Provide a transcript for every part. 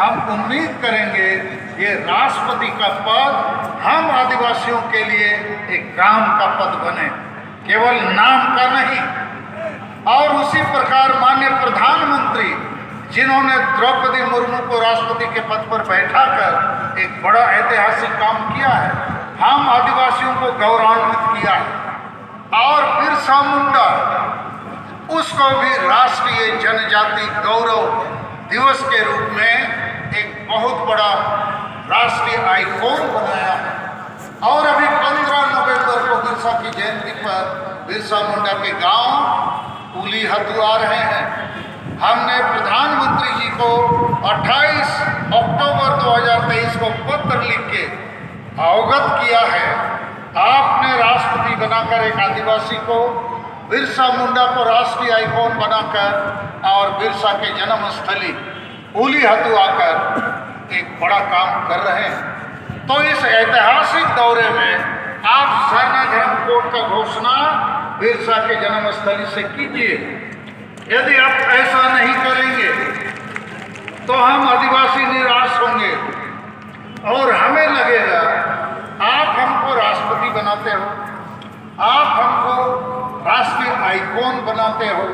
हम उम्मीद करेंगे ये राष्ट्रपति का पद हम आदिवासियों के लिए एक काम का पद बने, केवल नाम का नहीं। और उसी प्रकार माननीय प्रधानमंत्री जिन्होंने द्रौपदी मुर्मू को राष्ट्रपति के पद पर बैठाकर एक बड़ा ऐतिहासिक काम किया है, हम आदिवासियों को गौरवान्वित किया है। और बिरसा मुंडा, उसको भी राष्ट्रीय जनजाति गौरव दिवस के रूप में एक बहुत बड़ा राष्ट्रीय आइकॉन बनाया है। और अभी 15 नवंबर को बिरसा की जयंती पर बिरसा मुंडा के गांव उलीहतू आ रहे हैं। हमने प्रधानमंत्री जी को 28 अक्टूबर 2023 को पत्र लिख के अवगत किया है। आपने राष्ट्रपति बनाकर एक आदिवासी को, बिरसा मुंडा को राष्ट्रीय आइकॉन बनाकर और बिरसा के जन्म स्थली उलीहतू आकर एक बड़ा काम कर रहे हैं। तो इस ऐतिहासिक दौरे में आप सरना धर्म कोड का घोषणा बिरसा के जन्म स्थली से कीजिए। यदि आप ऐसा नहीं करेंगे तो हम आदिवासी निराश होंगे और हमें लगेगा आप हमको राष्ट्रपति बनाते हो, आप हमको राष्ट्रीय आइकॉन बनाते हो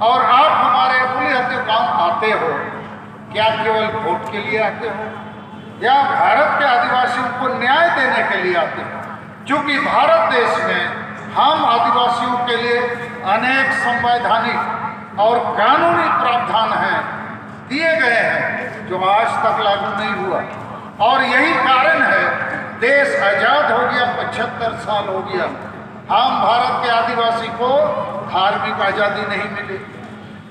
और आप हमारे उलीहतू गांव आते हो, क्या केवल वोट के लिए आते हो या भारत के आदिवासियों को न्याय देने के लिए आते हो? क्योंकि भारत देश में हम आदिवासियों के लिए अनेक संवैधानिक और कानूनी प्रावधान हैं, दिए गए हैं, जो आज तक लागू नहीं हुआ। और यही कारण है देश आजाद हो गया, 75 साल हो गया, हम भारत के आदिवासी को धार्मिक आज़ादी नहीं मिली,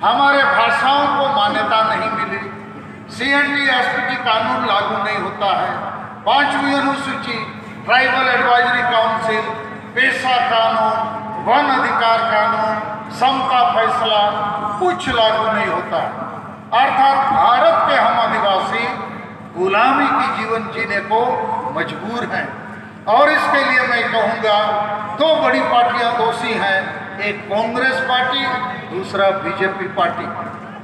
हमारे भाषाओं को मान्यता नहीं मिली, CNT-SPD कानून लागू नहीं होता है, 5वीं अनुसूची, ट्राइबल एडवाइजरी काउंसिल, पेशा कानून, वन अधिकार कानून, समता फैसला कुछ लागू नहीं होता। अर्थात भारत के हम आदिवासी गुलामी की जीवन जीने को मजबूर हैं। और इसके लिए मैं कहूँगा 2 बड़ी पार्टियां दोषी हैं, एक कांग्रेस पार्टी, दूसरा बीजेपी पार्टी।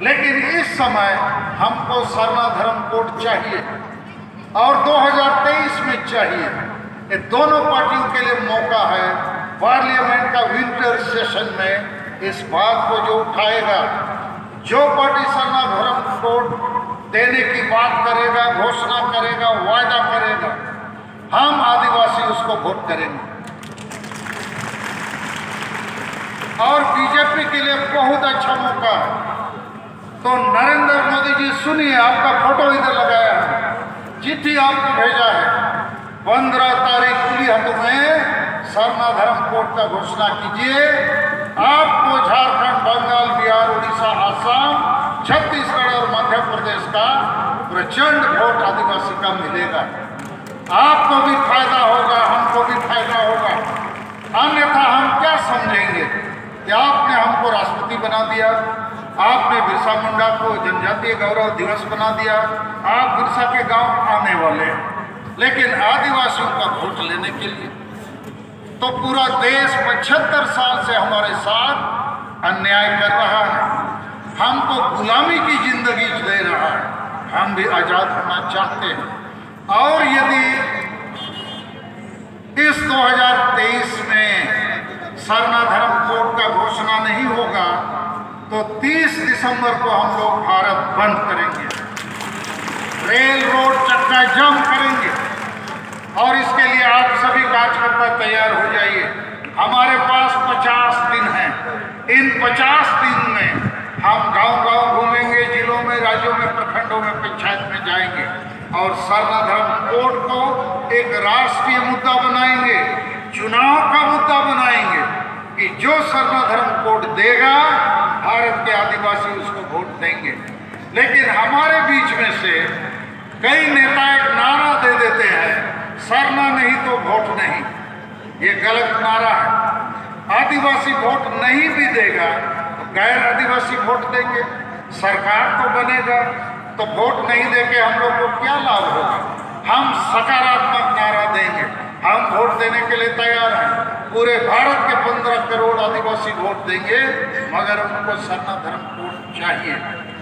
लेकिन इस समय हमको सरना धर्म कोड चाहिए और 2023 में चाहिए। ये दोनों पार्टियों के लिए मौका है। पार्लियामेंट का विंटर सेशन में इस बात को जो उठाएगा, जो पार्टी सरना धर्म कोड देने की बात करेगा, घोषणा करेगा, वायदा करेगा, हम आदिवासी उसको वोट करेंगे। और बीजेपी के लिए बहुत अच्छा मौका है। तो नरेंद्र मोदी जी सुनिए, आपका फोटो इधर लगाया है, चिट्ठी आपको भेजा है, 15 तारीख उलीहतू में सरना धर्म कोड का घोषणा कीजिए। आपको झारखंड, बंगाल, बिहार, उड़ीसा, आसाम, छत्तीसगढ़ और मध्य प्रदेश का प्रचंड वोट आदिवासी का मिलेगा। आपको भी फायदा होगा, हमको भी फायदा होगा। अन्यथा हम क्या समझेंगे कि आपने हमको राष्ट्रपति बना दिया, आपने बिरसा मुंडा को जनजातीय गौरव दिवस बना दिया, आप बिरसा के गांव आने वाले हैं, लेकिन आदिवासियों का वोट लेने के लिए तो पूरा देश 75 साल से हमारे साथ अन्याय कर रहा है, हमको गुलामी की जिंदगी दे रहा है। हम भी आज़ाद होना चाहते हैं। और यदि इस 2023 में सरना धर्म कोड का घोषणा नहीं होगा तो 30 दिसंबर को हम लोग भारत बंद करेंगे, रेल रोड चक्का जाम करेंगे। और इसके लिए आप सभी कार्यकर्ता तैयार हो जाइए। हमारे पास 50 दिन हैं। इन 50 दिन में हम गांव-गांव घूमेंगे, जिलों में, राज्यों में, प्रखंडों में, पंचायत में जाएंगे और सरना धर्म कोड को एक राष्ट्रीय मुद्दा बनाएंगे, चुनाव का मुद्दा बनाएंगे कि जो सरना धर्म कोड देगा भारत के आदिवासी उसको वोट देंगे। लेकिन हमारे बीच में से कई नेता एक नारा दे देते हैं, सरना नहीं तो वोट नहीं। ये गलत नारा है। आदिवासी वोट नहीं भी देगा तो गैर आदिवासी वोट देंगे, सरकार तो बनेगा, तो वोट नहीं देके हम लोग को क्या लाभ होगा? हम सकारात्मक नारा देंगे, हम वोट देने के लिए तैयार हैं। पूरे भारत के 15 करोड़ आदिवासी वोट देंगे, मगर उनको सरना धर्म कोड चाहिए।